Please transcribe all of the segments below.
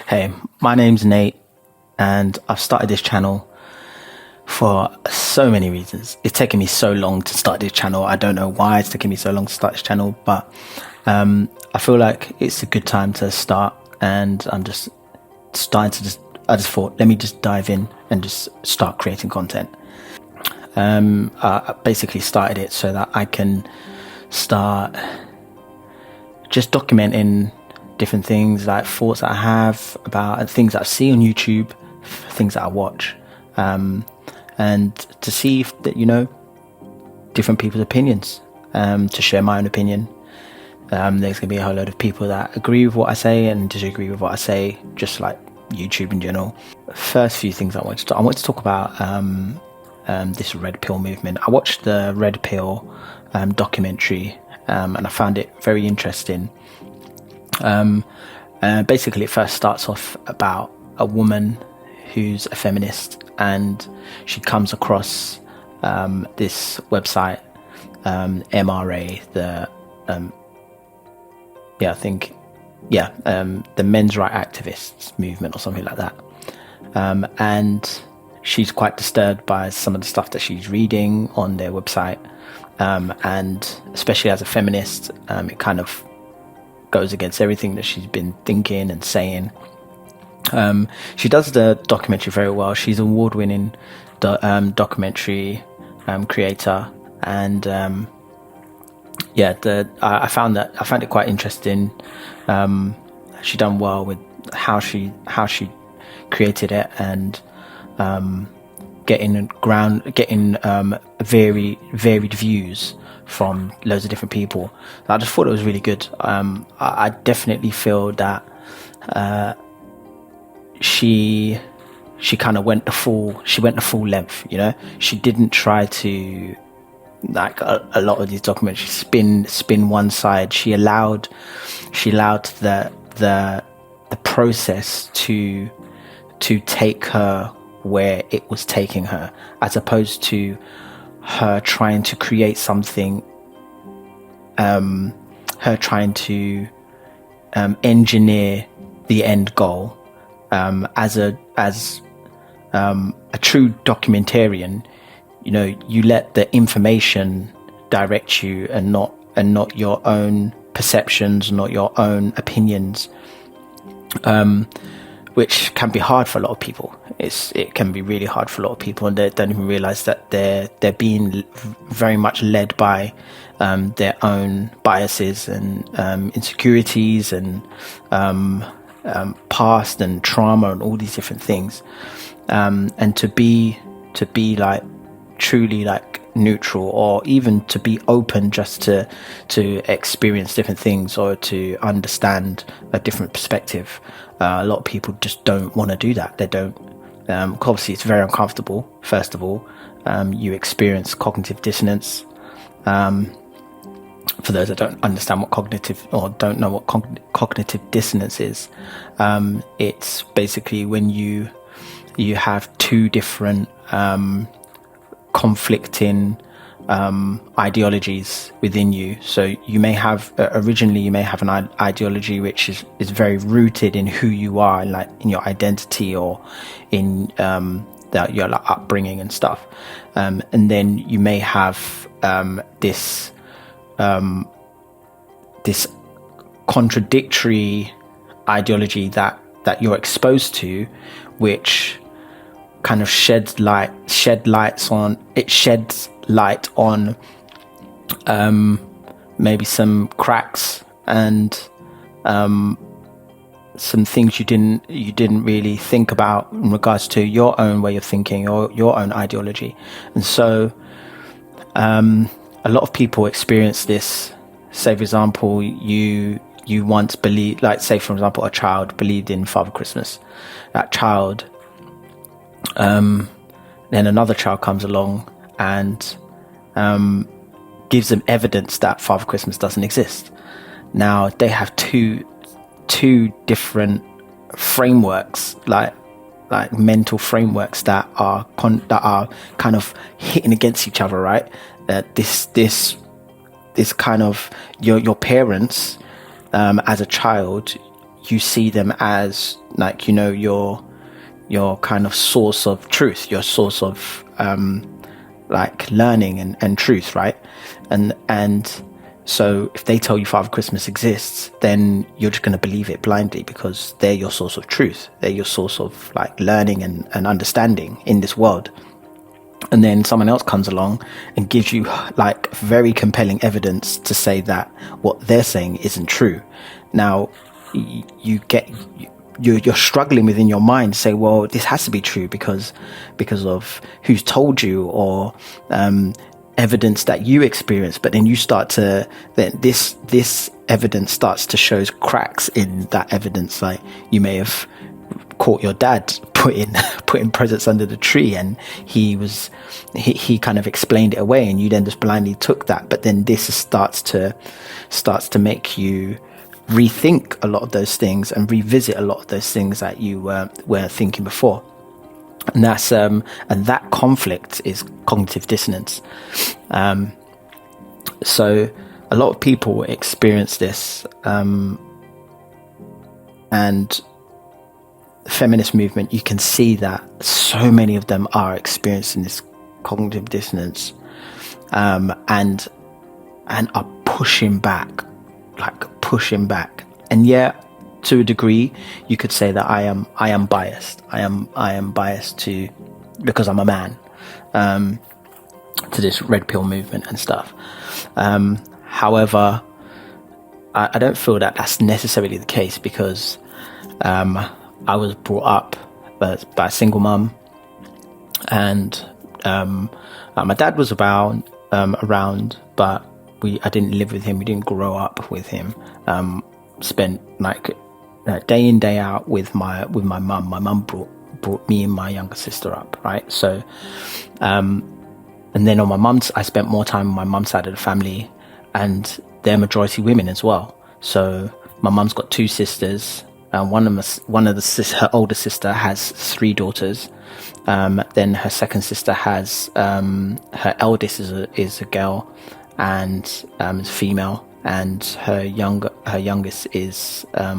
Hey, my name's Nate, and I've started this channel for so many reasons. It's taken me so long to start this channel. I don't know why it's taken me so long to start this channel, but I feel like it's a good time to start, and I'm just starting to I just thought, let me just dive in and just start creating content. I basically started it so that I can start just documenting different things, like thoughts that I have about things that I see on YouTube, things that I watch, and to see if that, different people's opinions, to share my own opinion. There's going to be a whole load of people that agree with what I say and disagree with what I say, just like YouTube in general. First few things I want to talk about this Red Pill movement. I watched the Red Pill documentary, and I found it very interesting. Basically, it first starts off about a woman who's a feminist, and she comes across this website, MRA, the men's right activists movement or something like that. And she's quite disturbed by some of the stuff that she's reading on their website, and especially as a feminist, it kind of goes against everything that she's been thinking and saying. She does the documentary very well. She's an award-winning documentary creator, and I found it quite interesting. She done well with how she created it, and getting very varied views from loads of different people. I just thought it was really good. I definitely feel that she kind of went the full length. She didn't try to, like a lot of these documentaries, spin one side. She allowed the process to take her where it was taking her, as opposed to her trying to create something, her trying to engineer the end goal. As a true documentarian, you let the information direct you, and not your own perceptions, not your own opinions, which can be hard for a lot of people. It can be really hard for a lot of people, and they don't even realize that they're being very much led by their own biases and insecurities and past and trauma and all these different things. And to be like truly like neutral, or even to be open just to experience different things or to understand a different perspective. A lot of people just don't want to do that. They don't. Obviously, it's very uncomfortable. First of all, you experience cognitive dissonance. For those that don't understand what don't know what cognitive dissonance is, it's basically when you have two different conflicting ideologies within you. So you may have an ideology which is very rooted in who you are, like in your identity or in your like upbringing and stuff, and then you may have this contradictory ideology that you're exposed to, which kind of sheds light on maybe some cracks and some things you didn't really think about in regards to your own way of thinking or your own ideology. And so a lot of people experience this. Say, for example, you once believed, like, say, for example, a child believed in Father Christmas. That child, then another child comes along and gives them evidence that Father Christmas doesn't exist. Now they have two different frameworks, like mental frameworks that are kind of hitting against each other, right? This kind of your parents, as a child, you see them as like, you know, your kind of source of truth, your source of like learning and truth, right? And so if they tell you Father Christmas exists, then you're just going to believe it blindly because they're your source of truth. They're your source of like learning and understanding in this world. And then someone else comes along and gives you like very compelling evidence to say that what they're saying isn't true. Now you're struggling within your mind to say, well, this has to be true because of who's told you, or evidence that you experience. But then you start to, then this evidence starts to show cracks in that evidence. Like you may have caught your dad putting presents under the tree, and he kind of explained it away, and you then just blindly took that. But then this starts to make you rethink a lot of those things and revisit a lot of those things that you were thinking before. And that's and that conflict is cognitive dissonance. So a lot of people experience this, and the feminist movement, you can see that so many of them are experiencing this cognitive dissonance, and are pushing back. And yeah, to a degree, you could say that I am biased. I am biased to, because I'm a man, to this red pill movement and stuff. However, I don't feel that that's necessarily the case, because I was brought up by a single mum, and my dad was around, but I didn't live with him. We didn't grow up with him. Spent like day in, day out with my mum. My mum brought me and my younger sister up, right? So, and then on my mum's, I spent more time on my mum's side of the family, and they're majority women as well. So my mum's got two sisters, and her older sister has 3 daughters. Then her second sister has her eldest is a girl, and is female, and her youngest is a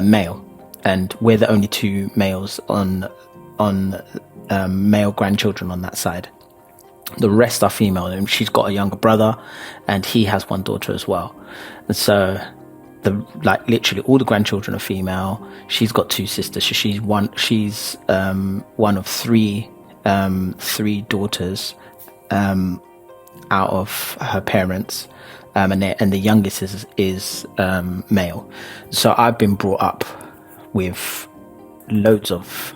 male, and we're the only 2 males on male grandchildren on that side. The rest are female, and she's got a younger brother, and he has 1 daughter as well. And so literally all the grandchildren are female. She's got 2 sisters. So she's one of three daughters out of her parents, and the youngest is male. So I've been brought up with loads of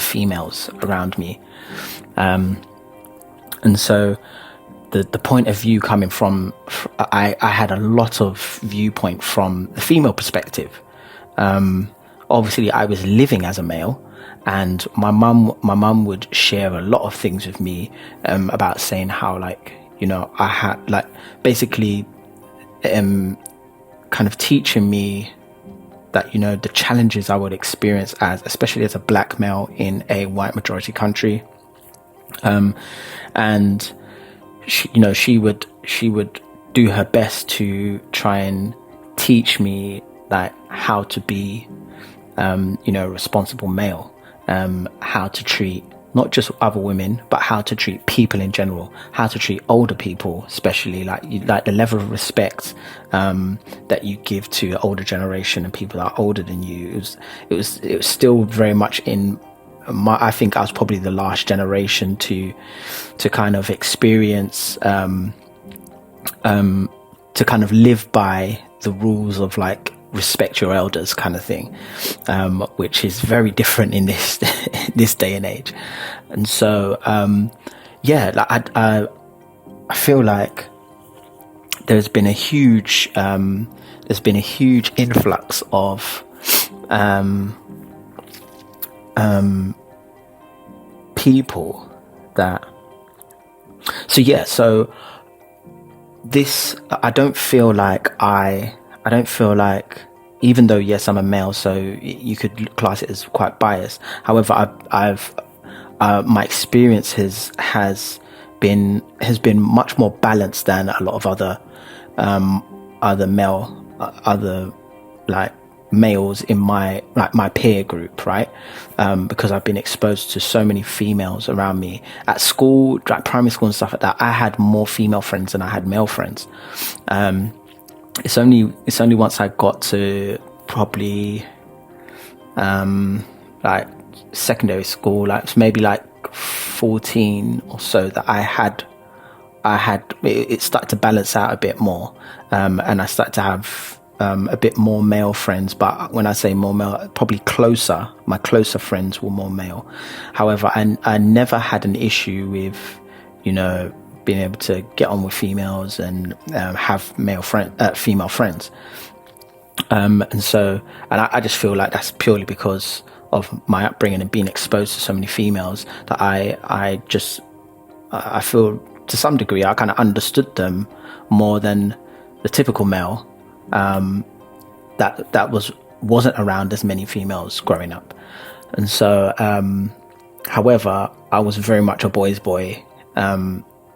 females around me, and so the point of view coming from, I had a lot of viewpoint from the female perspective. Obviously I was living as a male, and my mum would share a lot of things with me, about saying how, like, you know, I had, like, basically kind of teaching me that, you know, the challenges I would experience especially as a black male in a white majority country. And she would do her best to try and teach me, like, how to be, a responsible male, how to treat not just other women, but how to treat people in general, how to treat older people, especially like the level of respect that you give to the older generation and people that are older than you. It was still very much in I think I was probably the last generation to kind of experience, to kind of live by the rules of, like, respect your elders kind of thing, which is very different in this this day and age. And so I feel like there's been a huge influx of people that, so this, I don't feel like, even though, yes, I'm a male, so you could class it as quite biased. However, my experience has been much more balanced than a lot of other like males in my peer group, right? Because I've been exposed to so many females around me at school, like primary school and stuff like that. I had more female friends than I had male friends. It's only once I got to probably like secondary school, like maybe like 14 or so, that I had it started to balance out a bit more, and I started to have a bit more male friends. But when I say more male, probably closer, my closer friends were more male. However, I never had an issue with, you know, being able to get on with females and have female friends. And I just feel like that's purely because of my upbringing and being exposed to so many females, that I feel to some degree I kind of understood them more than the typical male that wasn't around as many females growing up. And so however, I was very much a boy's boy,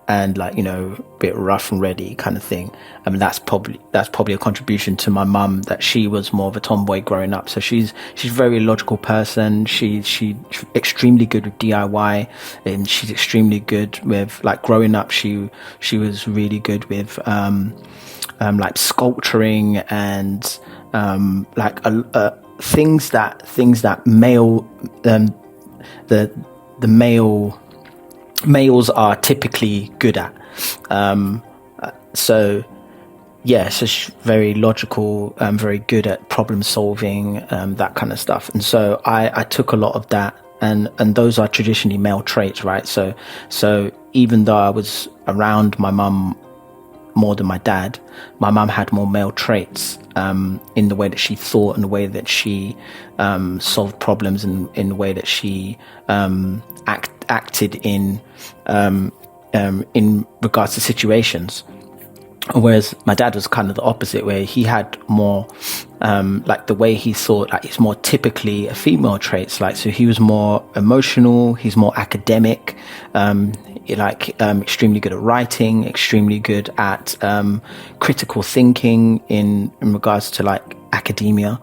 and like, you know, a bit rough and ready kind of thing. I mean, that's probably a contribution to my mum, that she was more of a tomboy growing up. So she's a very logical person. She's extremely good with DIY, and she's extremely good with, like, growing up. She was really good with like sculpturing and like things that male the males are typically good at. So she's very logical, very good at problem solving, that kind of stuff. And so I took a lot of that, and those are traditionally male traits, right? So even though I was around my mum more than my dad, my mum had more male traits in the way that she thought, and the way that she solved problems, and in the way that she acted in regards to situations. Whereas my dad was kind of the opposite, where he had more like the way he thought, like, it's more typically a female traits. Like, so he was more emotional, he's more academic, extremely good at writing, extremely good at critical thinking in regards to like academia.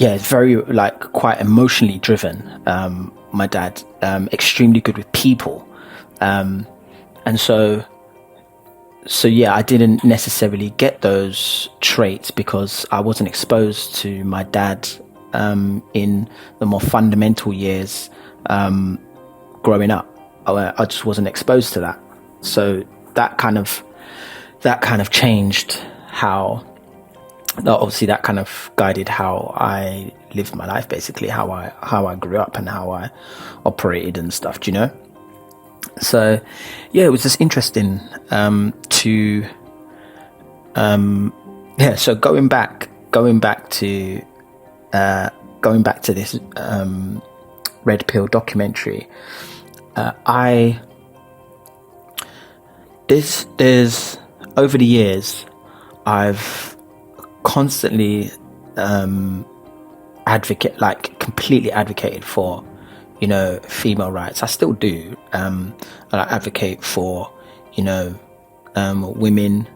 It's very, like, quite emotionally driven. My dad, extremely good with people. I didn't necessarily get those traits because I wasn't exposed to my dad in the more fundamental years growing up. I just wasn't exposed to that. So that kind of changed how. Obviously, that kind of guided how I lived my life, basically how I grew up and how I operated and stuff. Do you know? So it was just interesting So going back to this Red Pill documentary, there's over the years I've constantly completely advocated for, you know, female rights. I still do. I advocate for, you know, women,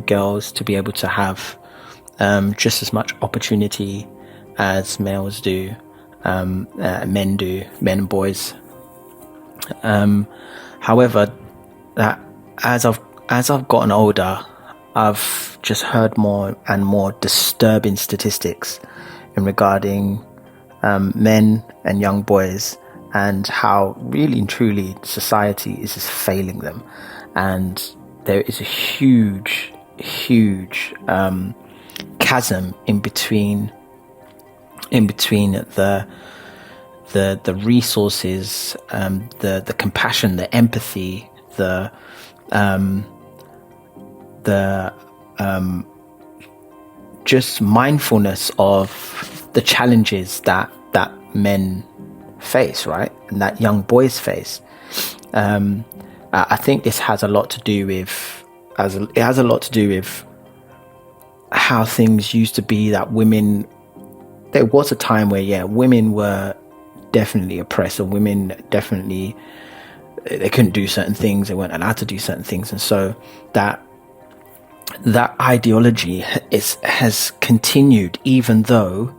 girls to be able to have just as much opportunity as males do, men and boys. However, that as I've gotten older, I've just heard more and more disturbing statistics regarding men and young boys, and how really and truly society is just failing them. And there is a huge chasm in between the resources, the compassion, the empathy, the just mindfulness of the challenges that men face, right, and that young boys face. I think this has a lot to do with how things used to be, that women, there was a time where women were definitely oppressed, or women definitely they couldn't do certain things, they weren't allowed to do certain things, and so that ideology has continued, even though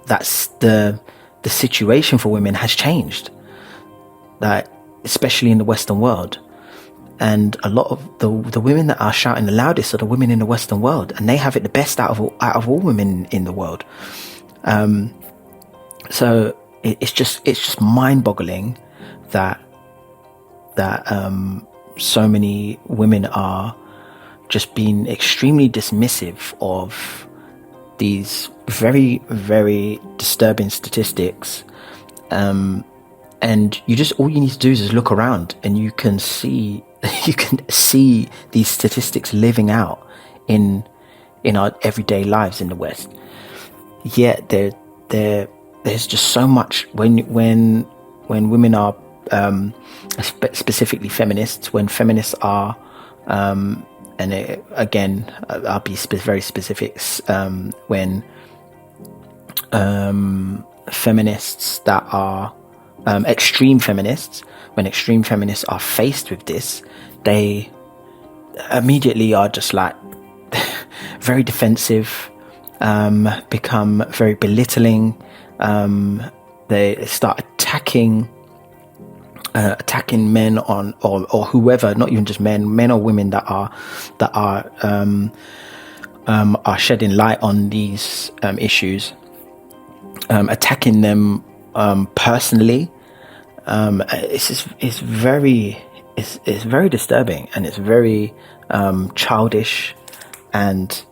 that's the situation for women has changed, that especially in the Western world. And a lot of the women that are shouting the loudest are the women in the Western world, and they have it the best out of all women in the world. So it's just mind-boggling that so many women are just being extremely dismissive of these very, very disturbing statistics. And all you need to do is just look around, and you can see these statistics living out in our everyday lives in the West. Yet there's just so much when women are specifically feminists, when feminists are again, I'll be very specific, when feminists that are extreme feminists, when extreme feminists are faced with this, they immediately are just like very defensive, become very belittling. They start attacking men or whoever, not even just men or women that are shedding light on these issues, attacking them personally. It's very disturbing, and it's very childish, and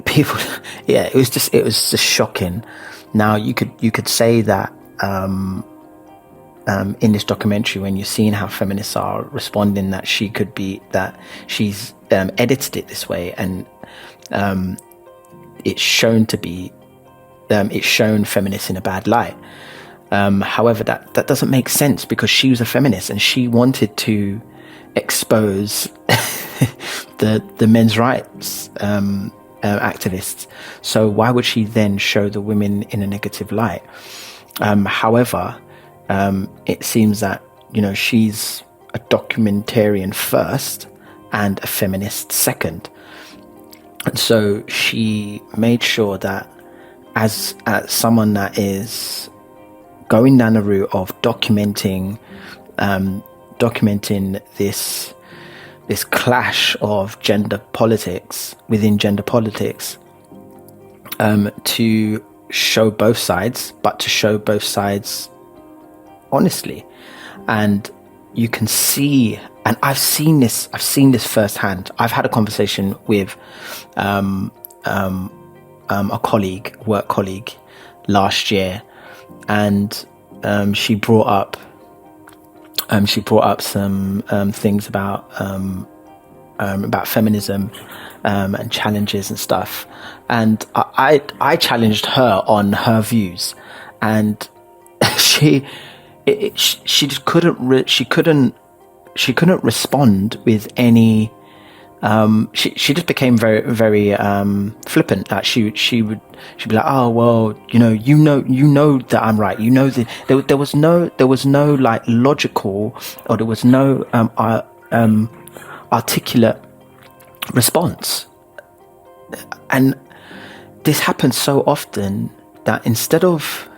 people, yeah, it was just shocking. Now you could say that in this documentary, when you're seeing how feminists are responding, that she's edited it this way, and it's shown feminists in a bad light. However, that doesn't make sense, because she was a feminist and she wanted to expose the men's rights activists. So why would she then show the women in a negative light? However, it seems that, she's a documentarian first and a feminist second. And so she made sure that as someone that is going down the route of documenting this clash of gender politics within gender politics, to show both sides, but to show both sides honestly. And you can see, and I've seen this firsthand. I've had a conversation with a work colleague last year, and she brought up some things about feminism and challenges and stuff, and I challenged her on her views, and she just couldn't respond with any. She just became very, very flippant. Like she'd be like, oh well, you know that I'm right. That there was no like logical, or there was no articulate response. And this happens so often that instead of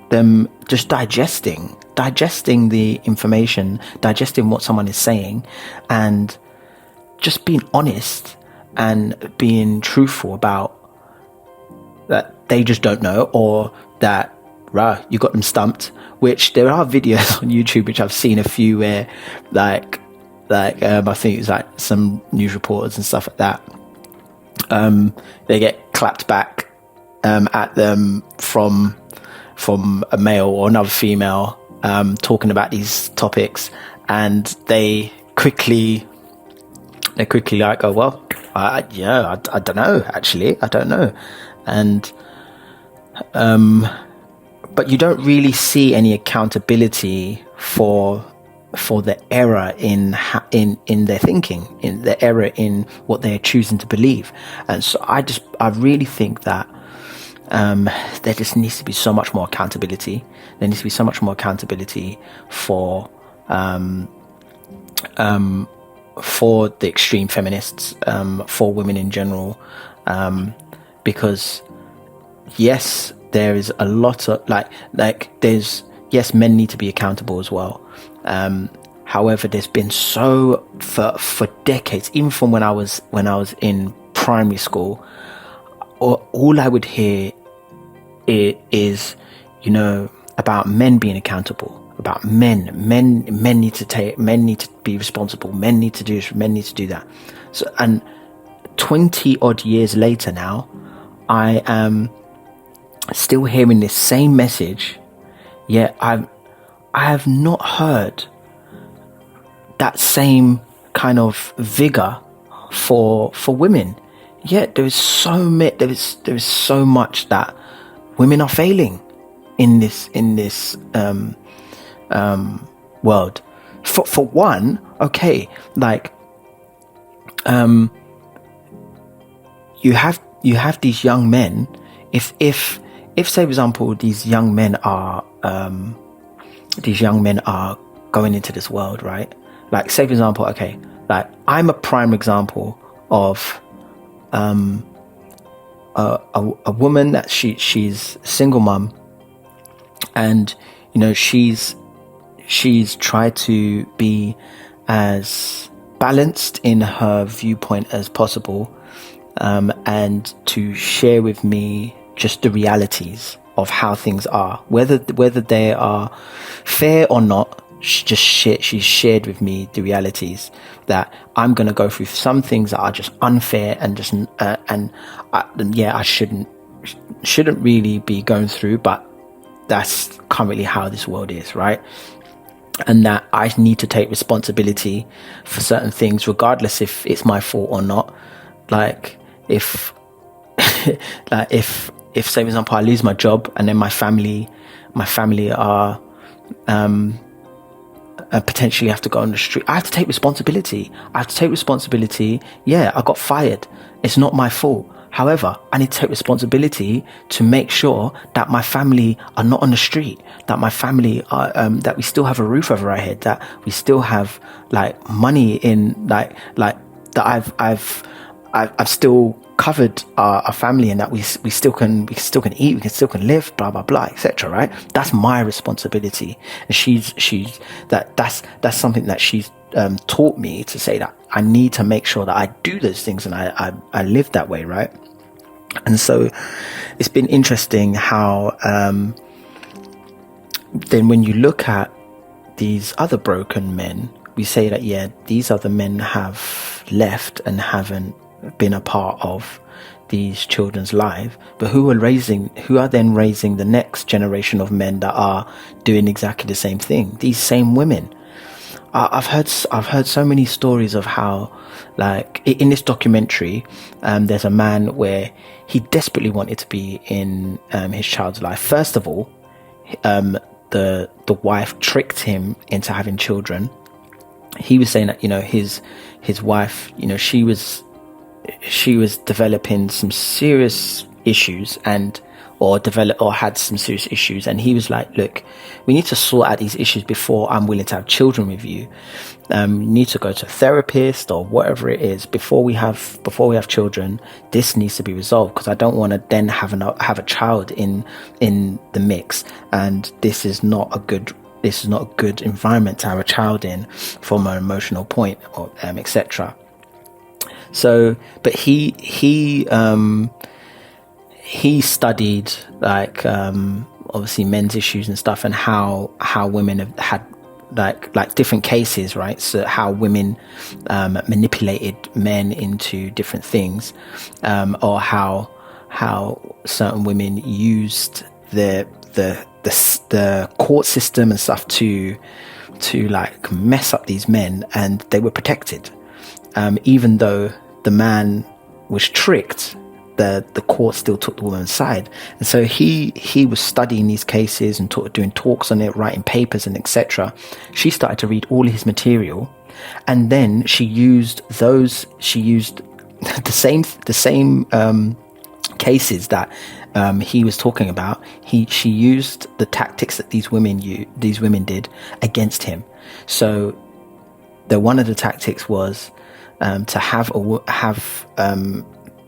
them just digesting the information, digesting what someone is saying, and just being honest and being truthful about that they just don't know, or that you got them stumped. Which there are videos on YouTube which I've seen a few where like I think it's like some news reporters and stuff like that, they get clapped back at them from a male or another female talking about these topics, and they quickly like, oh well, I don't know, actually I don't know. And but you don't really see any accountability for the error in their thinking, in the error in what they're choosing to believe. And so I really think that there just needs to be so much more accountability. There needs to be so much more accountability for the extreme feminists, for women in general, because yes, there is a lot of yes, men need to be accountable as well. However, there's been for decades, even from when I was in primary school, all I would hear is, about men being accountable, about men need to be responsible, men need to do this, men need to do that. So, and 20 odd years later now, I am still hearing this same message, yet I have not heard that same kind of vigor for women. Yet there is so much that women are failing in this world. For one, okay, you have these young men. If say, for example, these young men are going into this world, right? Like, say, for example, okay, like, I'm a prime example of a woman that she's a single mum, and she's tried to be as balanced in her viewpoint as possible, and to share with me just the realities of how things are, whether they are fair or not. She's shared with me the realities that I'm going to go through some things that are just unfair and just I shouldn't really be going through, but that's currently how this world is, right? And that I need to take responsibility for certain things, regardless if it's my fault or not. Like, if say, for example, I lose my job and then my family are potentially have to go on the street, I have to take responsibility. Yeah, I got fired. It's not my fault. However, I need to take responsibility to make sure that my family are not on the street, that my family are, that we still have a roof over our head, that we still have money in that I've still covered our family, and that we still can eat, we still can live, blah blah blah, etc. Right? That's my responsibility, and that's something that she's taught me, to say that I need to make sure that I do those things and I live that way, right? And so it's been interesting how then when you look at these other broken men, we say that, yeah, these other men have left and haven't been a part of these children's life, but who are then raising the next generation of men that are doing exactly the same thing? These same women. I've heard so many stories of how, like, in this documentary, there's a man where he desperately wanted to be in his child's life. First of all, the wife tricked him into having children. He was saying that his wife, she was developing some serious issues or had some serious issues, and he was like, look, we need to sort out these issues before I'm willing to have children with you. You need to go to a therapist or whatever it is before we have children. This needs to be resolved, because I don't want to then have a child in the mix, and this is not a good environment to have a child in from an emotional point, or etc. So, but he studied obviously men's issues and stuff, and how women have had like different cases, right? So how women manipulated men into different things, or how certain women used the court system and stuff to like mess up these men, and they were protected. Even though the man was tricked, the court still took the woman's side. And so he was studying these cases and doing talks on it, writing papers and etc. She started to read all his material, and then she used the same cases that he was talking about, she used the tactics that these women did against him. So one of the tactics was to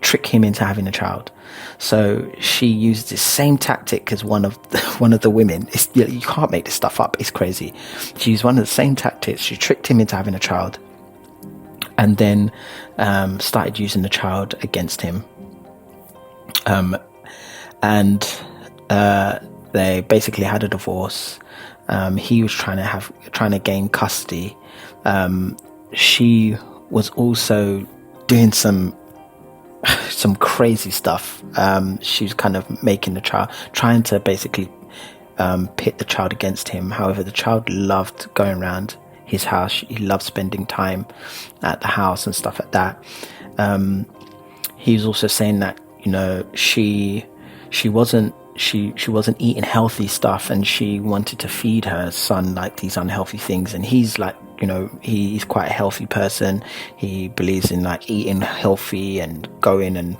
trick him into having a child. So she used the same tactic as one of the women. You can't make this stuff up. It's crazy. She used one of the same tactics. She tricked him into having a child, and then started using the child against him. And they basically had a divorce. He was trying to gain custody. She was also doing some crazy stuff. She was kind of making the child, trying to basically pit the child against him. However, the child loved going around his house. He loved spending time at the house and stuff like that. He was also saying that, she wasn't eating healthy stuff, and she wanted to feed her son like these unhealthy things. And he's like, he's quite a healthy person. He believes in like eating healthy and going and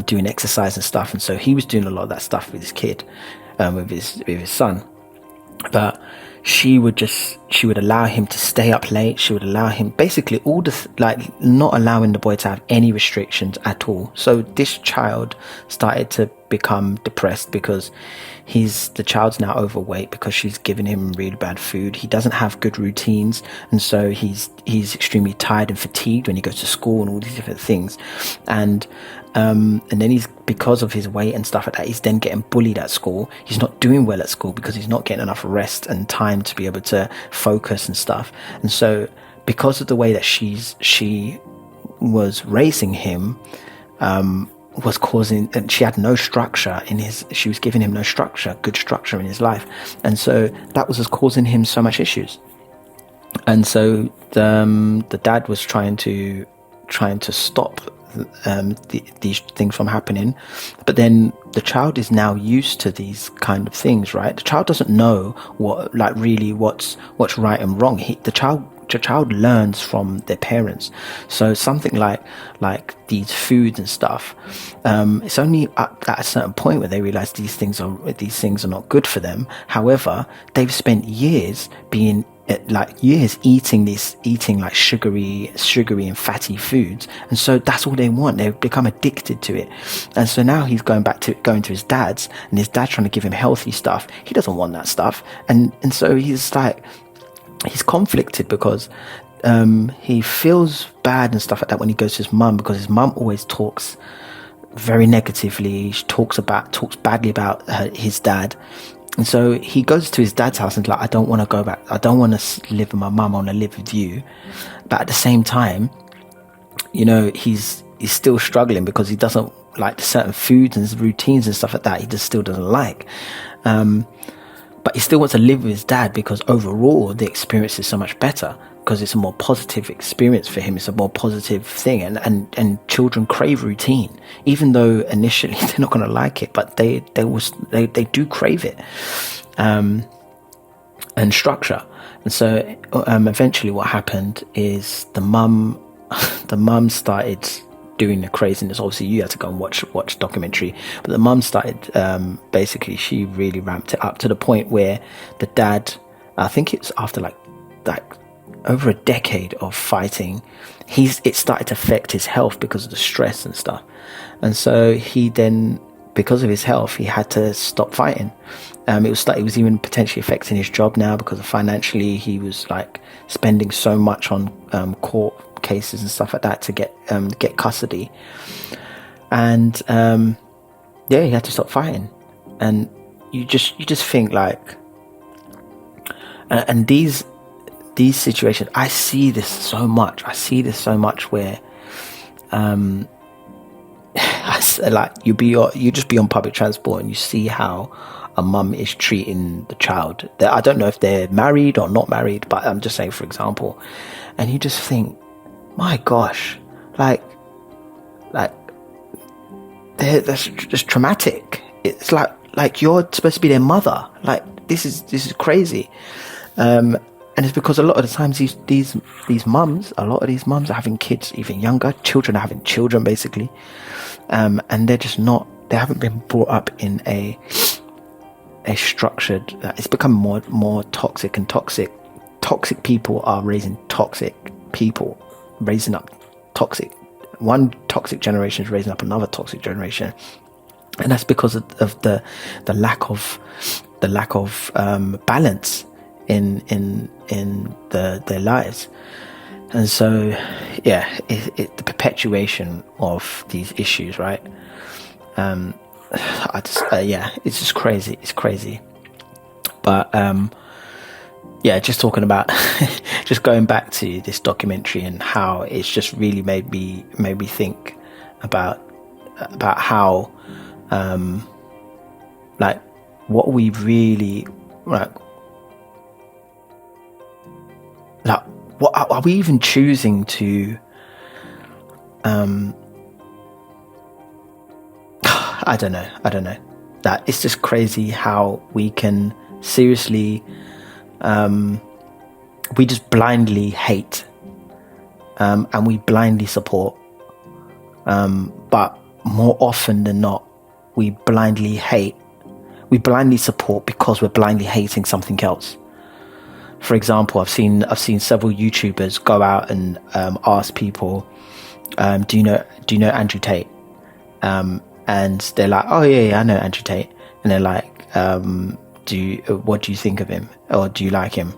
doing exercise and stuff. And so he was doing a lot of that stuff with his kid, with his son. But she would allow him to stay up late. She would allow him basically not allowing the boy to have any restrictions at all. So this child started to become depressed because the child's now overweight because she's giving him really bad food. He doesn't have good routines, and so he's extremely tired and fatigued when he goes to school and all these different things. And then because of his weight and stuff like that, he's then getting bullied at school. He's not doing well at school because he's not getting enough rest and time to be able to focus and stuff. And so because of the way that she was raising him, was causing, and she had no structure she was giving him no good structure in his life. And so that was just causing him so much issues. And so the dad was trying to stop these things from happening. But then the child is now used to these kind of things, right? The child doesn't know what's right and wrong. The child learns from their parents. So something like these foods and stuff, it's only at a certain point where they realize these things are not good for them. However, they've spent years eating like sugary and fatty foods, and so that's all they want. They've become addicted to it. And so now he's going to his dad's, and his dad's trying to give him healthy stuff. He doesn't want that stuff, and so he's conflicted because he feels bad and stuff like that when he goes to his mum, because his mum always talks very negatively. She talks badly about his dad. And so he goes to his dad's house and like, I don't want to go back. I don't want to live with my mum. I want to live with you. But at the same time, he's still struggling because he doesn't like certain foods and routines and stuff like that. He just still doesn't like. But he still wants to live with his dad because overall the experience is so much better, because it's a more positive experience for him. It's a more positive thing. And children crave routine, even though initially they're not going to like it, but they do crave it, and structure. And so eventually what happened is the mum started doing the craziness. Obviously you had to go and watch documentary, but the mum started basically she really ramped it up to the point where the dad, I think it's after like over a decade of fighting, it started to affect his health because of the stress and stuff. And so he then, because of his health, he had to stop fighting. It was even potentially affecting his job now, because of financially he was like spending so much on court cases and stuff like that to get custody. And he had to stop fighting. And you just think like, and these situations, I see this so much where like you just be on public transport and you see how a mum is treating the child. I don't know if they're married or not married, but I'm just saying, for example, and you just think, my gosh, like that's just traumatic. It's like you're supposed to be their mother. Like this is crazy. And it's because a lot of the times these mums, a lot of these mums are having kids even younger. Children are having children, basically, and they're just not. They haven't been brought up in a structured. It's become more toxic and toxic. Toxic people are raising toxic people, raising up toxic. One toxic generation is raising up another toxic generation, and that's because of the lack of balance in their lives. And so the perpetuation of these issues, right? It's just crazy. It's crazy. But just talking about just going back to this documentary and how it's just really made me think about how like what we really like what are we even choosing to I don't know. That it's just crazy how we can seriously we just blindly hate and we blindly support, but more often than not we blindly support because we're blindly hating something else. For example, I've seen several YouTubers go out and ask people, do you know Andrew Tate? And they're like, oh yeah, I know Andrew Tate. And they're like, what do you think of him? Or do you like him?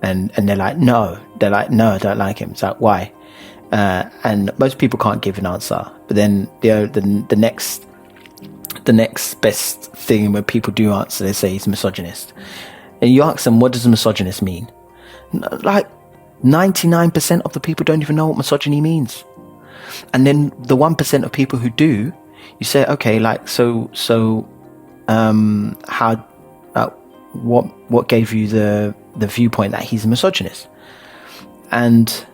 And they're like, no. They're like, no, I don't like him. It's like, why? And most people can't give an answer. But then the next best thing when people do answer, they say he's a misogynist. And you ask them, what does a misogynist mean? Like 99% of the people don't even know what misogyny means. And then the 1% of people who do, you say, okay, like so how what gave you the viewpoint that he's a misogynist? And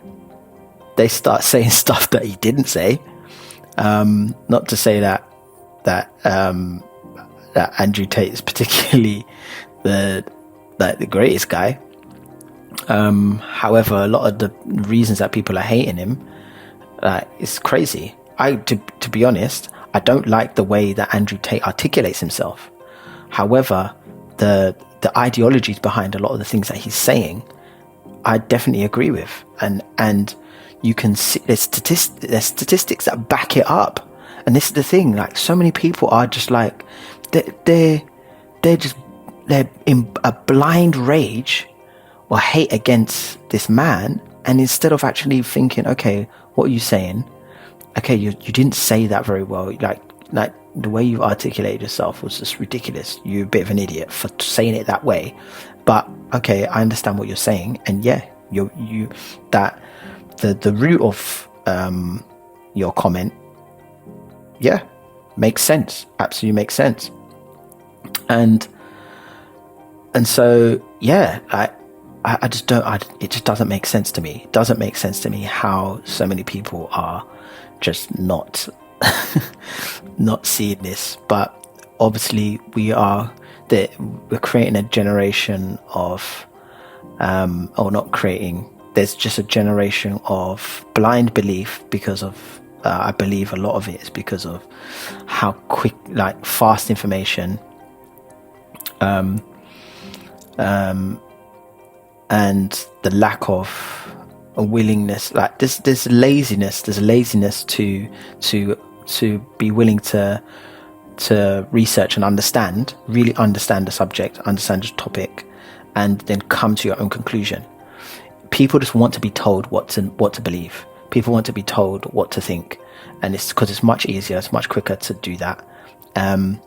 they start saying stuff that he didn't say. Not to say that Andrew Tate is particularly the greatest guy. However, a lot of the reasons that people are hating him, it's crazy. To be honest, I don't like the way that Andrew Tate articulates himself. However, the ideologies behind a lot of the things that he's saying, I definitely agree with, and you can see there's statistics that back it up. And this is the thing: like, so many people are just like they're in a blind rage or hate against this man, and instead of actually thinking, okay, what are you saying? Okay, you didn't say that very well. Like the way you articulated yourself was just ridiculous. You're a bit of an idiot for saying it that way. But okay, I understand what you're saying, and yeah, you that the root of your comment, yeah, makes sense. Absolutely makes sense. And so yeah, I just don't. It just doesn't make sense to me. It doesn't make sense to me how so many people are just not seeing this. But obviously we're creating a generation of or not creating, there's just a generation of blind belief because of I believe a lot of it is because of how quick, like, fast information and the lack of a willingness, like there's laziness to be willing to research and really understand the subject, understand the topic, and then come to your own conclusion. People just want to be told what to believe. People want to be told what to think, and it's because it's much easier, it's much quicker to do that, and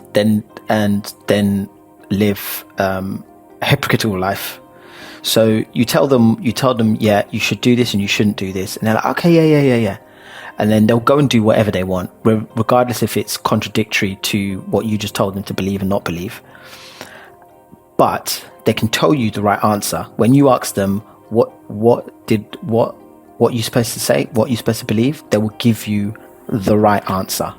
then live a hypocritical life. So you tell them, yeah, you should do this and you shouldn't do this, and they're like, okay, yeah, and then they'll go and do whatever they want, regardless if it's contradictory to what you just told them to believe and not believe. But they can tell you the right answer when you ask them what you're supposed to say, what you're supposed to believe. They will give you the right answer,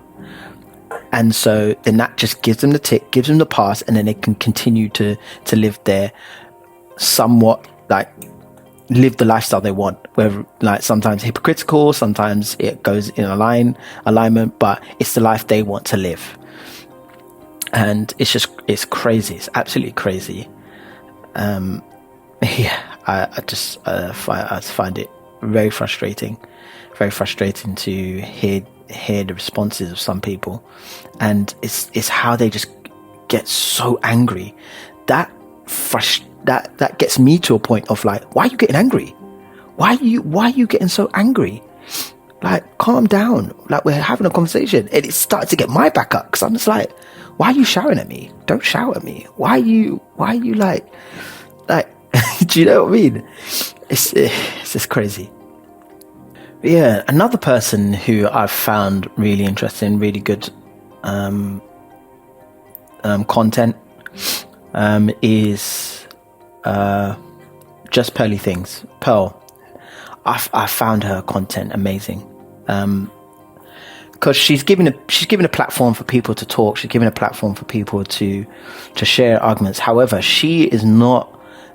and so then that just gives them the tick, gives them the pass, and then they can continue to live their somewhat like live the lifestyle they want, where like sometimes hypocritical, sometimes it goes in alignment, but it's the life they want to live. And it's crazy. It's absolutely crazy. I just find it very frustrating to hear the responses of some people, and it's how they just get so angry. That gets me to a point of like, why are you getting angry? Why are you getting so angry? Like, calm down. Like, we're having a conversation, and it started to get my back up, because I'm just like, why are you shouting at me? Don't shout at me. Why are you like do you know what I mean? It's just crazy. But yeah, another person who I've found really interesting, really good content is Just Pearly Things. Pearl. I found her content amazing. Because she's given a platform for people to talk. She's given a platform for people to share arguments. However, she is not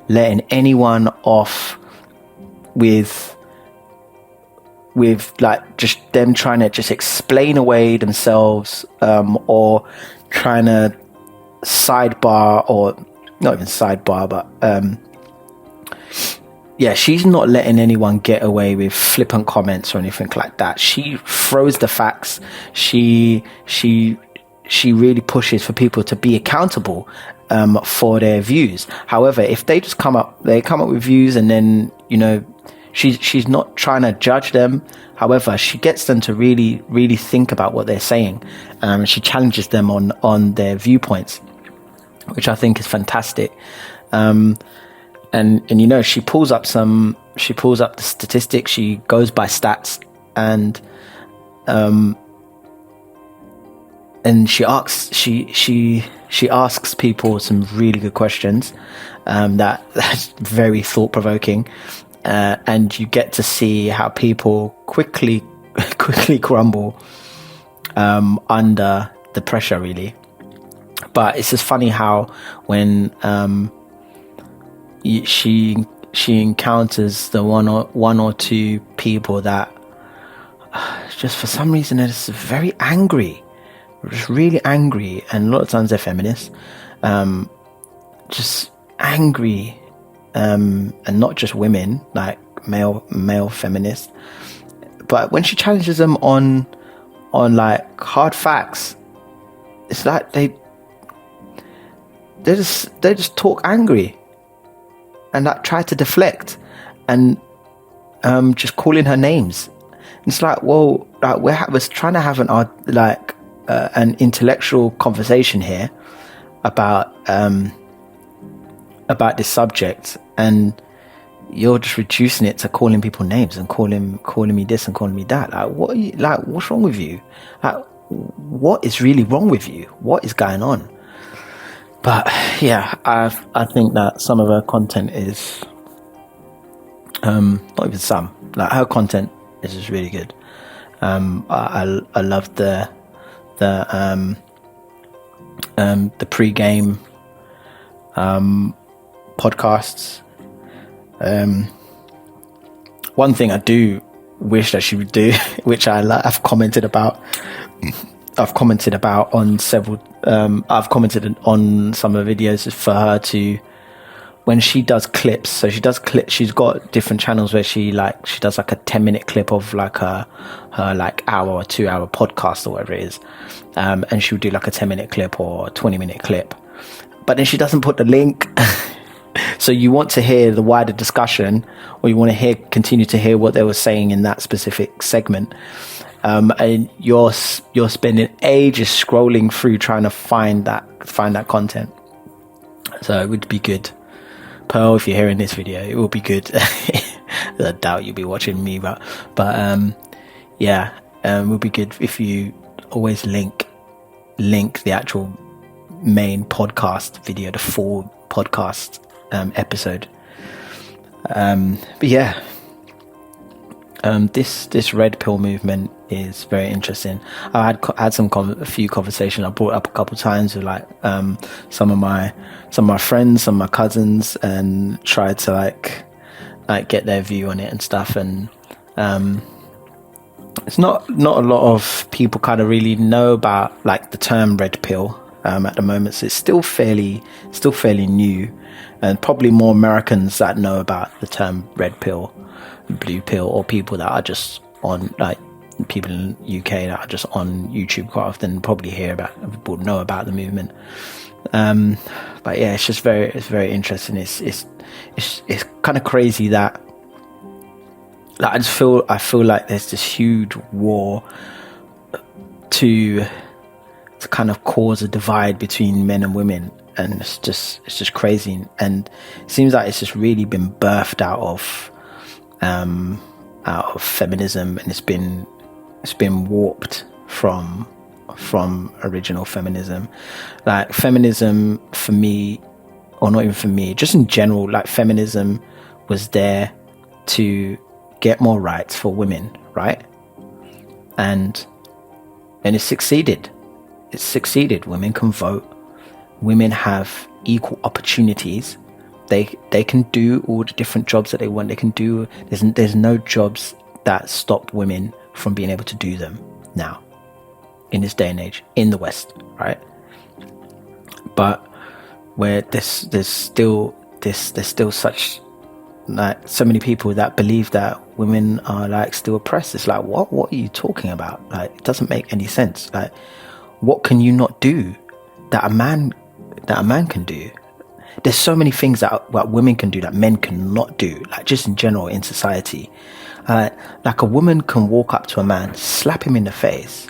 letting anyone off with like just them trying to just explain away themselves, or trying to sidebar, or not even sidebar, but yeah, she's not letting anyone get away with flippant comments or anything like that. She throws the facts. She really pushes for people to be accountable for their views. However, if they just come up with views, and then, you know, she's not trying to judge them. However, she gets them to really, really think about what they're saying. She challenges them on their viewpoints, which I think is fantastic. And you know, she pulls up the statistics. She goes by stats, and she asks people some really good questions that's very thought provoking, and you get to see how people quickly crumble under the pressure, really. But it's just funny how when she encounters the one or two people that just for some reason are just very angry, just really angry, and a lot of times they're feminists, just angry, and not just women, like male feminists. But when she challenges them on like hard facts, it's like they just talk angry and like try to deflect and just calling her names. It's like, well, like we're trying to have an intellectual conversation here about this subject, and you're just reducing it to calling people names and calling me this and calling me that. Like, what's wrong with you? Like, what is really wrong with you? What is going on? But yeah, I think that some of her content is not even some. Like, her content is just really good. I love the pre-game podcasts. One thing I do wish that she would do, which I've commented about on several. I've commented on some of the videos, is for her to, when she does clips. So she does clips. She's got different channels where she does like a 10-minute clip of like her like hour or 2 hour podcast or whatever it is, and she'll do like a 10-minute clip or a 20-minute clip, but then she doesn't put the link. So you want to hear the wider discussion, or you want to continue to hear what they were saying in that specific segment, and you're spending ages scrolling through trying to find that content. So it would be good, Pearl, if you're hearing this video, it will be good. I doubt you'll be watching me, but yeah, it would be good if you always link the actual main podcast video, the full podcast episode. But yeah, this red pill movement is very interesting. I had a few conversations. I brought it up a couple of times with like some of my friends, some of my cousins, and tried to like get their view on it and stuff. And it's not a lot of people kind of really know about like the term red pill at the moment. So it's still fairly new, and probably more Americans that know about the term red pill, blue pill, or people that are just on like people in the UK that are just on YouTube quite often probably would know about the movement. But yeah, it's very interesting. It's kind of crazy that like, I feel like there's this huge war to kind of cause a divide between men and women, and it's just crazy. And it seems like it's just really been birthed out of feminism, and it's been warped from original feminism. Like feminism for me, or not even for me, just in general, like feminism was there to get more rights for women, right? And it succeeded. It succeeded. Women can vote. Women have equal opportunities. They can do all the different jobs that they want. They can do. There's no jobs that stop women from being able to do them now, in this day and age, in the West, right? But where there's still such like so many people that believe that women are like still oppressed. It's like, what are you talking about? Like, it doesn't make any sense. Like, what can you not do that a man can do? There's so many things that women can do that men cannot do, like just in general in society. Like a woman can walk up to a man, slap him in the face,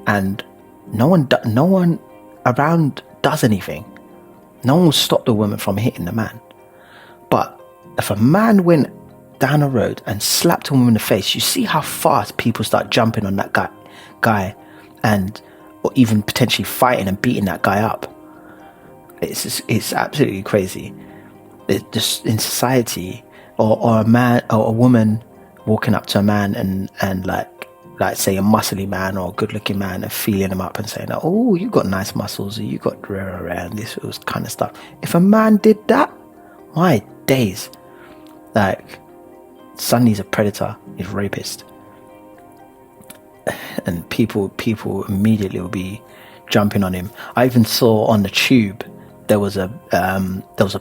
and no one around does anything. No one will stop the woman from hitting the man. But if a man went down the road and slapped a woman in the face, you see how fast people start jumping on that guy, or even potentially fighting and beating that guy up. It's absolutely crazy. It just in society, or a man or a woman walking up to a man and like say a muscly man or a good looking man and feeling him up and saying, oh, you got nice muscles, or you got and this was kind of stuff. If a man did that, my days, like suddenly he's a predator, he's a rapist, and people immediately will be jumping on him. I even saw on the tube there was a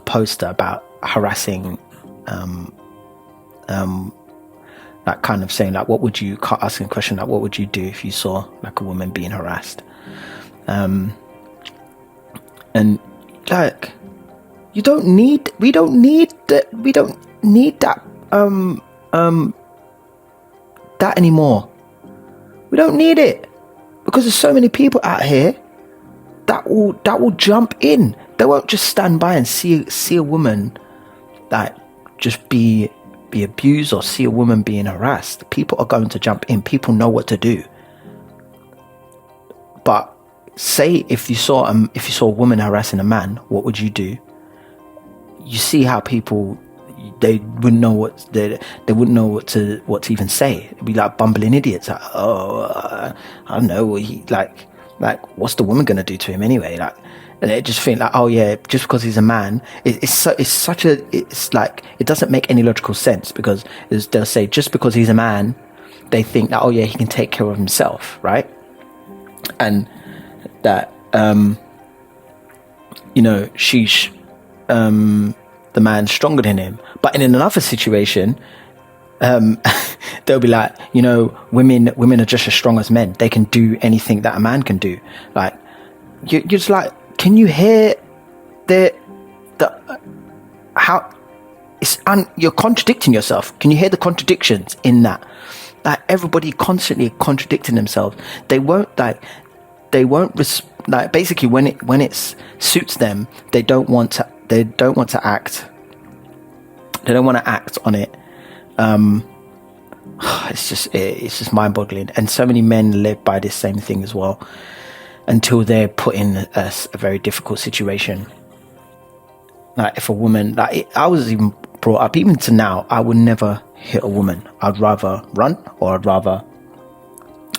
poster about harassing, like kind of saying like, asking a question like, what would you do if you saw like a woman being harassed? And like, we don't need that that anymore. We don't need it, because there's so many people out here that will jump in. They won't just stand by and see a woman that just be abused, or see a woman being harassed. People are going to jump in. People know what to do. But say if you saw a woman harassing a man, what would you do? You see how people, they wouldn't know what to even say. It'd be like bumbling idiots. Like, I don't know. Like, what's the woman gonna do to him anyway? Like, and they just think like, oh yeah, just because he's a man, it's like, it doesn't make any logical sense, because they'll say just because he's a man, they think that, oh yeah, he can take care of himself, right? And that sheesh, the man's stronger than him. But in another situation, they'll be like, women are just as strong as men. They can do anything that a man can do. Like, you're just like, can you hear how it's you're contradicting yourself? Can you hear the contradictions in that? Like, everybody constantly contradicting themselves. They won't basically when it suits them, they don't want to act. They don't want to act on it. It's just mind-boggling. And so many men live by this same thing as well, until they're put in a very difficult situation. Like, if a woman, I was even brought up, even to now, I would never hit a woman. I'd rather run, or I'd rather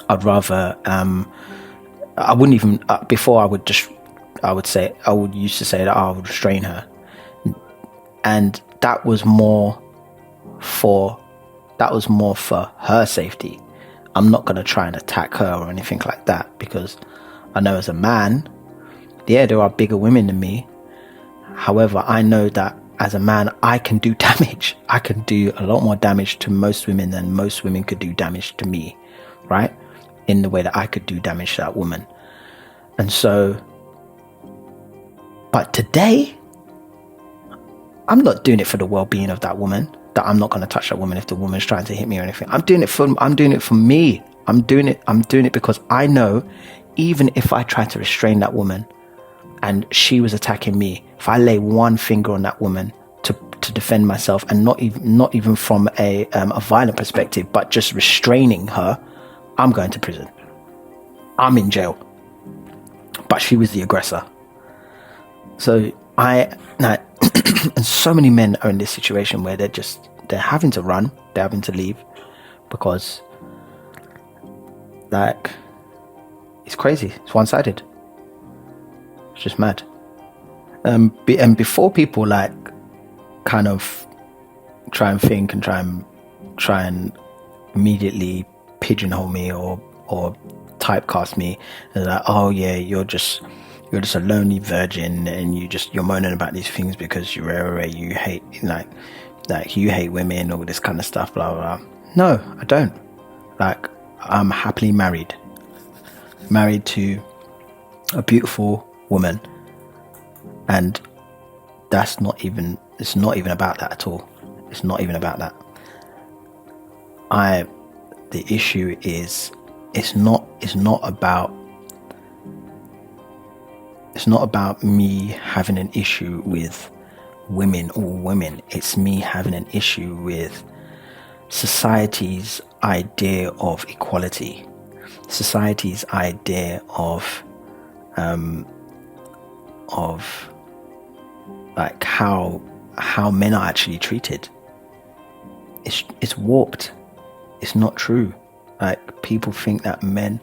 I'd rather, I wouldn't even, before I would used to say that I would restrain her. And that was more for her safety. I'm not going to try and attack her or anything like that, because I know as a man, yeah, there are bigger women than me. However, I know that as a man, I can do damage. I can do a lot more damage to most women than most women could do damage to me, right? In the way that I could do damage to that woman. And so, but today, I'm not doing it for the well-being of that woman, that I'm not going to touch that woman if the woman's trying to hit me or anything. I'm doing it for me. I'm doing it because I know, even if I try to restrain that woman and she was attacking me, if I lay one finger on that woman to defend myself, and not even from a violent perspective, but just restraining her, I'm going to prison. I'm in jail. But she was the aggressor. So and so many men are in this situation where they're having to run, they're having to leave, because like, it's crazy. It's one-sided. It's just mad. And before people like kind of try and think and try and immediately pigeonhole me or typecast me as like, oh yeah, you're just a lonely virgin and you're moaning about these things because you hate like you hate women, all this kind of stuff, blah blah blah. No, I don't. Like, I'm happily married to a beautiful woman, and it's not even about that at all. It's not even about that. The issue is, it's not about me having an issue with women or women. It's me having an issue with society's idea of equality, society's idea of like how men are actually treated. It's warped. It's not true. Like, people think that men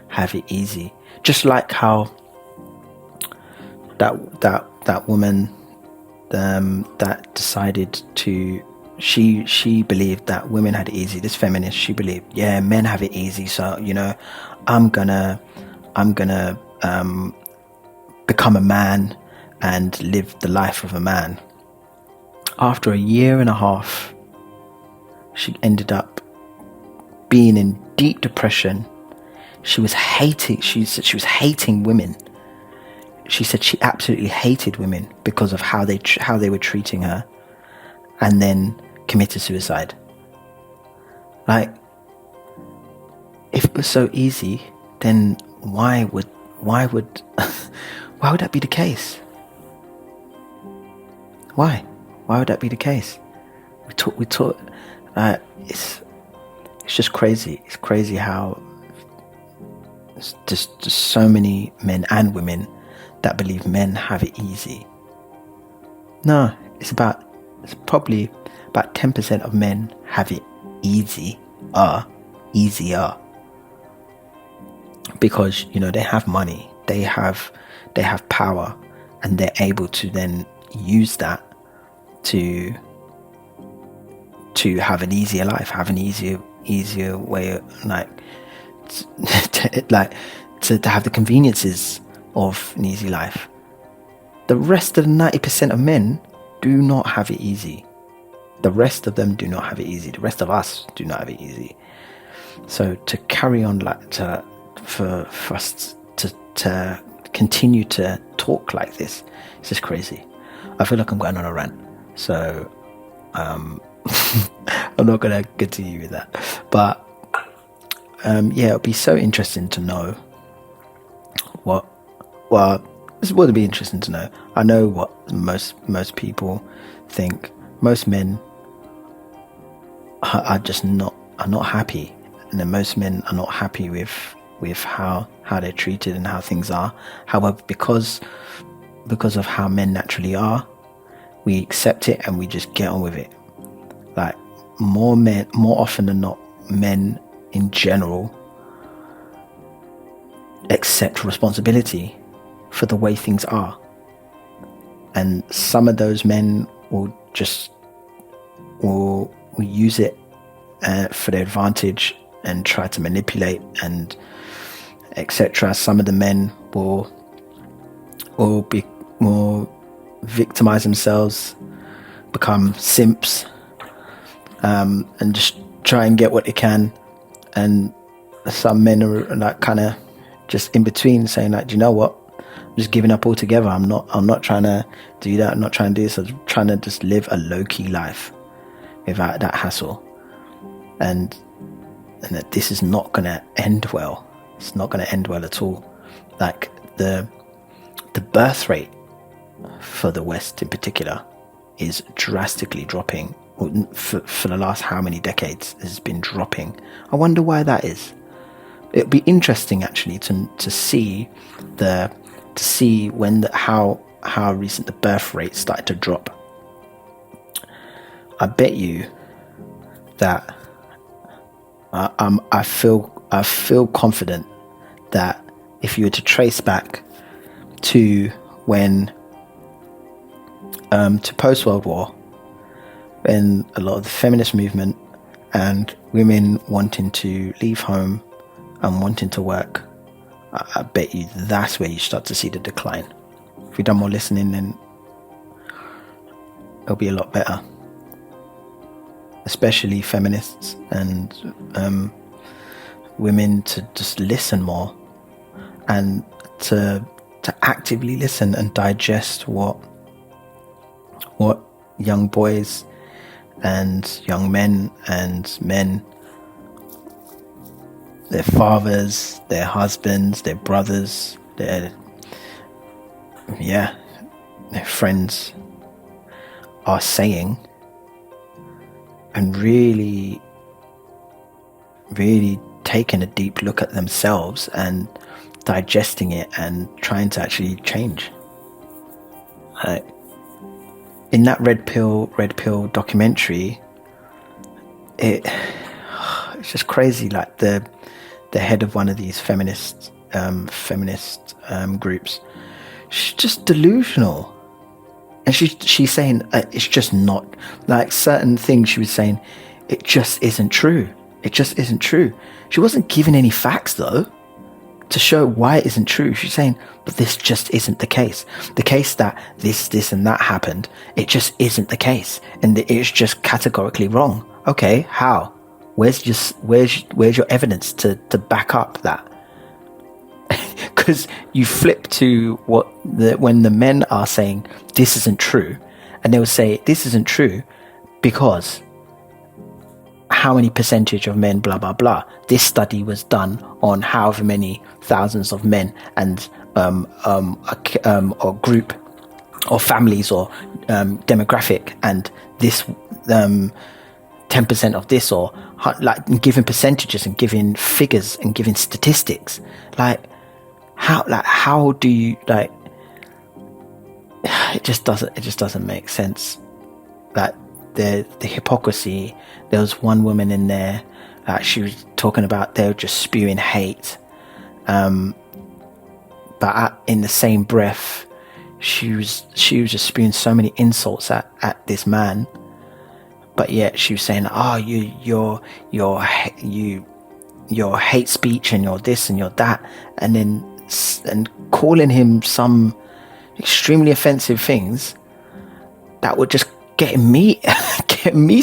have it easy, just like how that woman that decided to, she believed that women had it easy. This feminist, she believed, yeah, men have it easy, so I'm gonna become a man and live the life of a man. After a year and a half, she ended up being in deep depression. She said she was hating women. She said she absolutely hated women because of how they were treating her, and then committed suicide. Like, if it was so easy, then why would that be the case? Why would that be the case? We taught it's just crazy. It's crazy how just so many men and women that believe men have it easy. No, it's probably about 10% of men have it easier, because they have money, they have power, and they're able to then use that to have an easier life, have an easier way, to have the conveniences of an easy life. The rest of the 90% of men do not have it easy. The rest of them do not have it easy. The rest of us do not have it easy. So to carry on for us to continue to talk like this, it's just crazy. I feel like I'm going on a rant. So I'm not going to continue with that. But it'll be so interesting to know this would be interesting to know. I know what most people think. Most men are not happy, and then most men are not happy with how they're treated and how things are. However, because of how men naturally are, we accept it and we just get on with it. Like, more often than not, men in general accept responsibility for the way things are. And some of those men will use it for their advantage and try to manipulate and etc. Some of the men will victimize themselves, become simps, and just try and get what they can. And some men are like kind of just in between, saying like, do you know what? I'm just giving up altogether. I'm not trying to do that. I'm not trying to do this. I'm trying to just live a low-key life without that hassle. And that this is not going to end well. It's not going to end well at all. Like the birth rate for the West in particular is drastically dropping. For the last how many decades has been dropping. I wonder why that is. It'd be interesting actually to see how recent the birth rate started to drop. I bet you that I feel confident that if you were to trace back to when to post World War, when a lot of the feminist movement and women wanting to leave home and wanting to work, I bet you that's where you start to see the decline. If we've done more listening, then it'll be a lot better. Especially feminists and women to just listen more and to actively listen and digest what young boys and young men and men, their fathers, their husbands, their brothers, their friends are saying, and really taking a deep look at themselves and digesting it and trying to actually change. In that Red Pill documentary, it's just crazy. Like the head of one of these feminist groups, she's just delusional, and she's saying it's just not, like, certain things she was saying, it just isn't true. It just isn't true. She wasn't giving any facts though to show why it isn't true. She's saying, but this just isn't the case. The case that this and that happened, it just isn't the case, and it's just categorically wrong. Okay, how? Where's your evidence to back up that? Because you flip to when the men are saying this isn't true, and they will say this isn't true because how many percentage of men, blah blah blah. This study was done on however many thousands of men and or group or families or demographic, and this 10% of this, or like giving percentages and giving figures and giving statistics. How do you, like, it just doesn't make sense. Like the hypocrisy. There was one woman in there, she was talking about they were just spewing hate, but in the same breath she was just spewing so many insults at this man. But yet she was saying, your hate speech and your this and your that, and calling him some extremely offensive things that were just getting me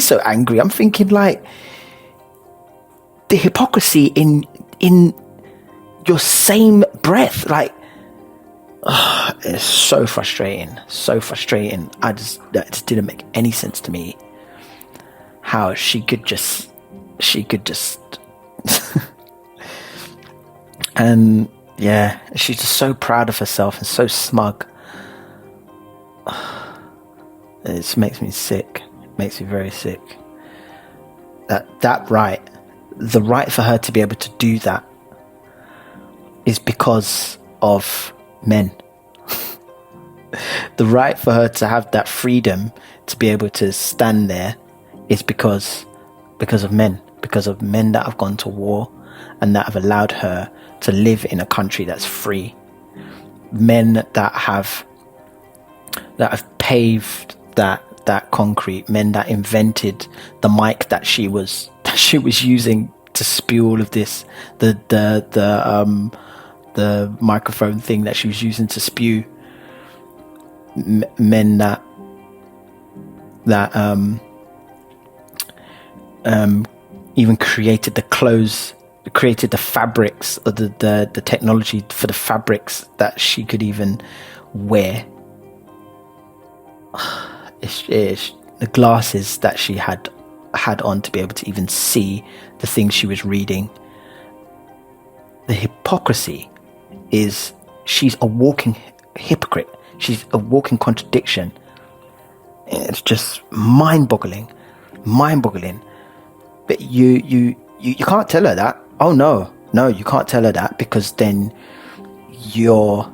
so angry. I'm thinking, like, the hypocrisy in your same breath, like, it's so frustrating. That just didn't make any sense to me. How she could just and yeah, she's just so proud of herself and so smug. It just makes me sick. It makes me very sick. The right for her to be able to do that is because of men. The right for her to have that freedom to be able to stand there is because of men that have gone to war and that have allowed her to live in a country that's free. Men that have paved that concrete, men that invented the mic that she was using to spew all of this, the microphone thing that she was using to spew, men that even created the clothes, created the fabrics, or the technology for the fabrics that she could even wear. It's the glasses that she had on to be able to even see the things she was reading. The hypocrisy is, she's a walking hypocrite. She's a walking contradiction. It's just mind-boggling. But you can't tell her that. Oh no, you can't tell her that, because then you're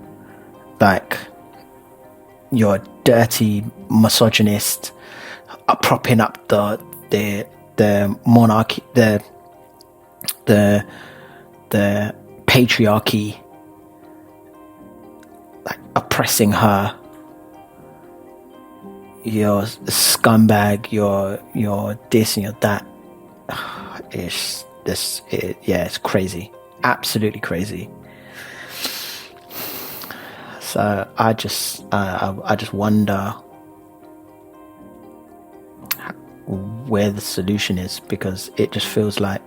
dirty misogynist, propping up the monarchy, the patriarchy, like oppressing her. You're a scumbag. You're this and you're that. It's crazy, absolutely crazy. So I just wonder where the solution is, because it just feels like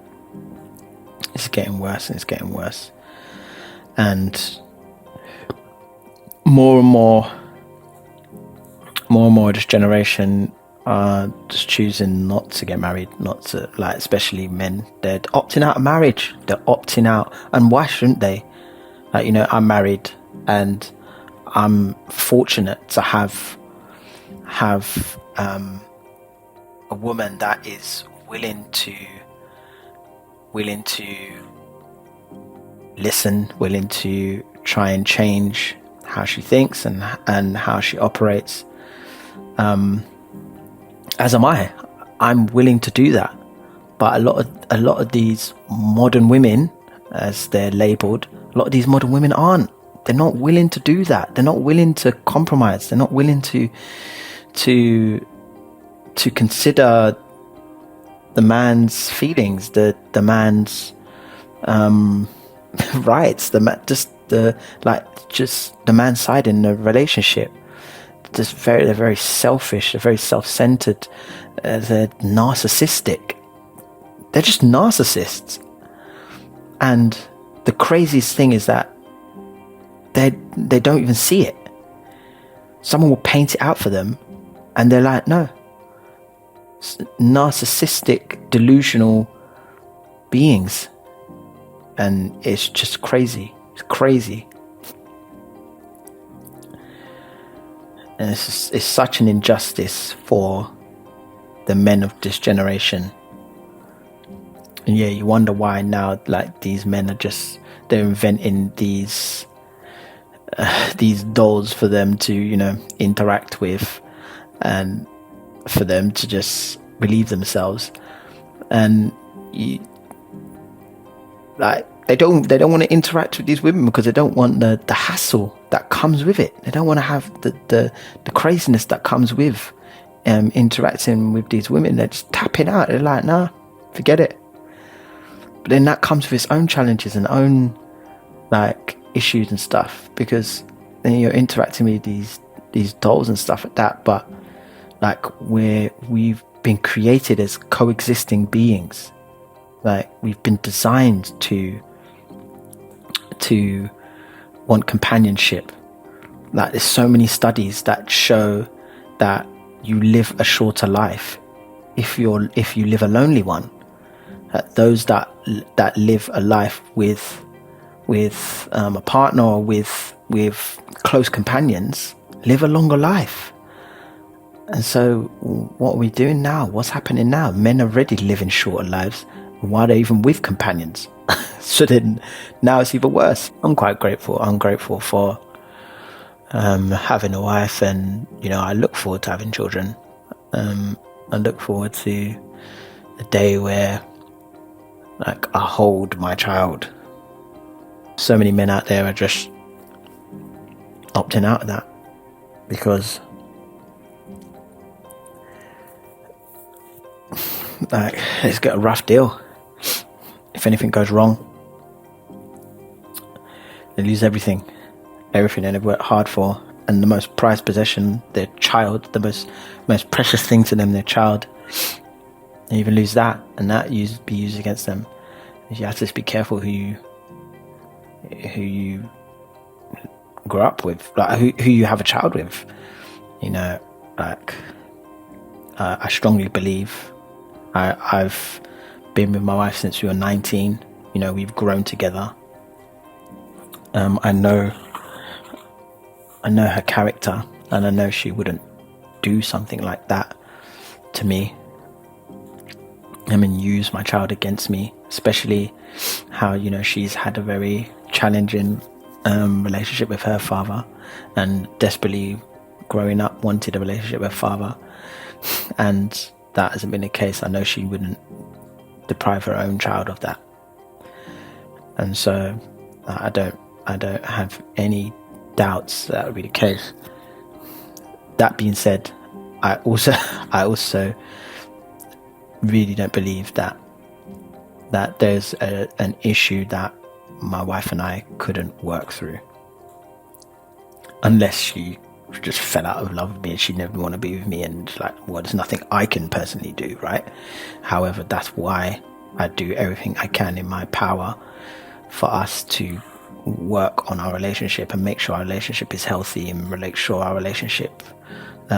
it's getting worse and it's getting worse, and more and more this generation are just choosing not to get married, not to, like, especially men. They're opting out of marriage. They're opting out, and why shouldn't they? Like, you know, I'm married and I'm fortunate to have a woman that is willing to listen, willing to try and change how she thinks and how she operates. As am I. I'm willing to do that. But a lot of these modern women, as they're labelled, a lot of these modern women aren't. They're not willing to do that. They're not willing to compromise. They're not willing to consider the man's feelings, the man's rights, the man's side in the relationship. They're very selfish. They're very self-centered. They're narcissistic. They're just narcissists. And the craziest thing is that they don't even see it. Someone will paint it out for them, and they're like, no. Narcissistic, delusional beings. And it's just crazy. It's crazy. And it's such an injustice for the men of this generation. And yeah, you wonder why now, like, these men are they're inventing these dolls for them to, you know, interact with, and for them to just relieve themselves. And they don't want to interact with these women because they don't want the hassle that comes with it. They don't want to have the craziness that comes with interacting with these women. They're just tapping out. They're like, nah, forget it. But then that comes with its own challenges and own, like, issues and stuff, because then you're interacting with these dolls and stuff like that. But like, we've been created as coexisting beings. Like, we've been designed to want companionship. Like, there's so many studies that show that you live a shorter life if you live a lonely one. That those that live a life with a partner or with close companions live a longer life. And so what are we doing now? What's happening now? Men are already living shorter lives. Why are they even with companions? So then now it's even worse. I'm quite grateful. I'm grateful for having a wife, and, you know, I look forward to having children. I look forward to the day where Like, I hold my child. So many men out there are just opting out of that because, like, it's got a rough deal. If anything goes wrong, they lose everything they've worked hard for, and the most prized possession, their child, the most precious thing to them, their child. They even lose that, and that be used against them. You have to just be careful who you grow up with, like who you have a child with. You know, like I strongly believe I've been with my wife since we were 19. You know, we've grown together. I know her character, and I know she wouldn't do something like that to me. I mean, use my child against me, especially how, you know, she's had a very challenging relationship with her father, and desperately growing up wanted a relationship with her father, and that hasn't been the case. I know she wouldn't deprive her own child of that, and so I don't have any doubts that would be the case. That being said, I also really don't believe that there's an issue that my wife and I couldn't work through, unless she just fell out of love with me and she never want to be with me, and like, well, there's nothing I can personally do, right? However, that's why I do everything I can in my power for us to work on our relationship and make sure our relationship is healthy and make sure our relationship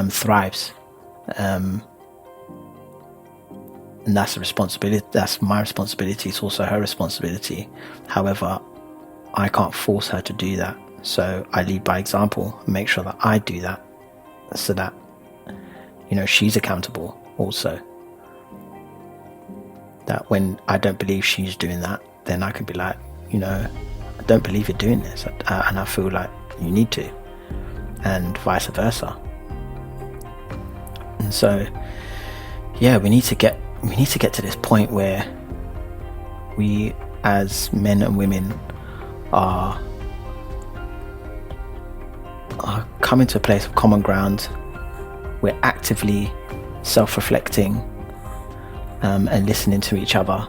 thrives. And that's a responsibility. That's my responsibility. It's also her responsibility. However, I can't force her to do that. So I lead by example and make sure that I do that, so that, you know, she's accountable also. That when I don't believe she's doing that, then I can be like, you know, I don't believe you're doing this, and I feel like you need to, and vice versa. And so, yeah, we need to get to this point where we, as men and women, are coming to a place of common ground. We're actively self-reflecting and listening to each other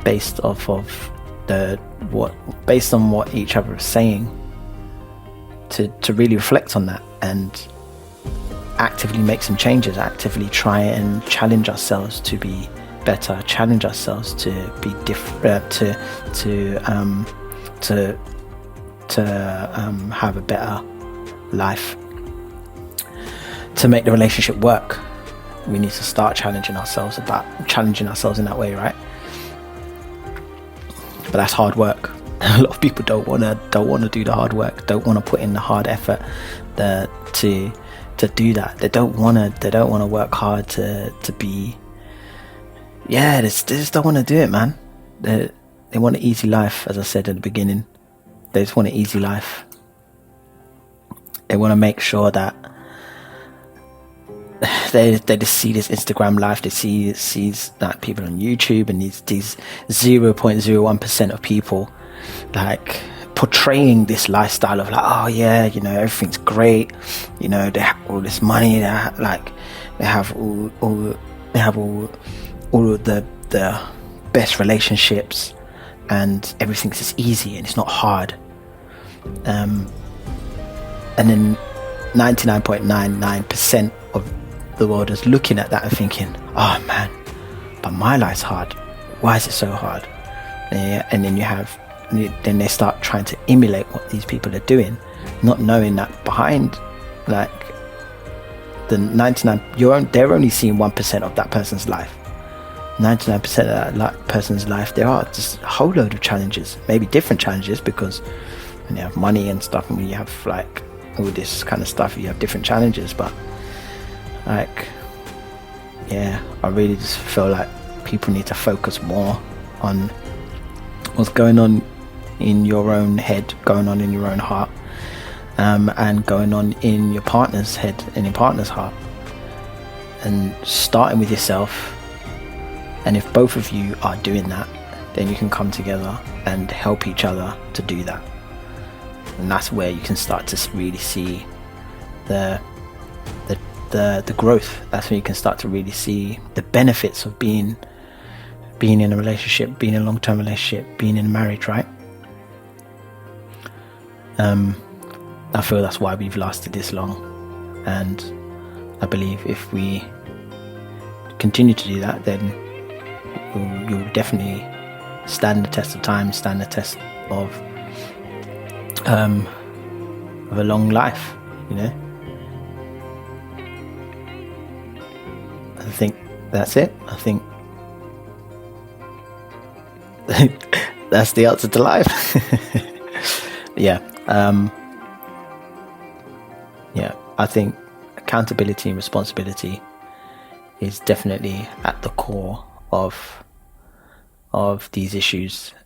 based off of based on what each other is saying, to really reflect on that and actively make some changes, actively try and challenge ourselves to be better, challenge ourselves to be different, to have a better life, to make the relationship work. We need to start challenging ourselves in that way, right? But that's hard work. A lot of people don't want to do the hard work, don't want to put in the hard effort to do that. They don't want to work hard to be, they just don't want to do it, man. They want an easy life. As I said at the beginning, they just want an easy life. They want to make sure that they just see this Instagram life, they see that people on YouTube, and these 0.01% of people like portraying this lifestyle of like, oh yeah, you know, everything's great, you know, they have all this money, they have all of the best relationships, and everything's just easy and it's not hard. And then 99.99% of the world is looking at that and thinking, oh man, but my life's hard, why is it so hard? And then they start trying to emulate what these people are doing, not knowing that behind, like, the 99, they're only seeing 1% of that person's life. 99% of that person's life, there are just a whole load of challenges, maybe different challenges, because when you have money and stuff, and when you have like all this kind of stuff, you have different challenges. But like, yeah, I really just feel like people need to focus more on what's going on in your own head, going on in your own heart, and going on in your partner's head and your partner's heart, and starting with yourself. And if both of you are doing that, then you can come together and help each other to do that. And that's where you can start to really see the growth. That's when you can start to really see the benefits of being in a relationship, being in a long-term relationship, being in a marriage, right? I feel that's why we've lasted this long, and I believe if we continue to do that, then you'll definitely stand the test of time, stand the test of a long life, you know. I think that's it. I think that's the answer to life. Yeah. I think accountability and responsibility is definitely at the core of these issues,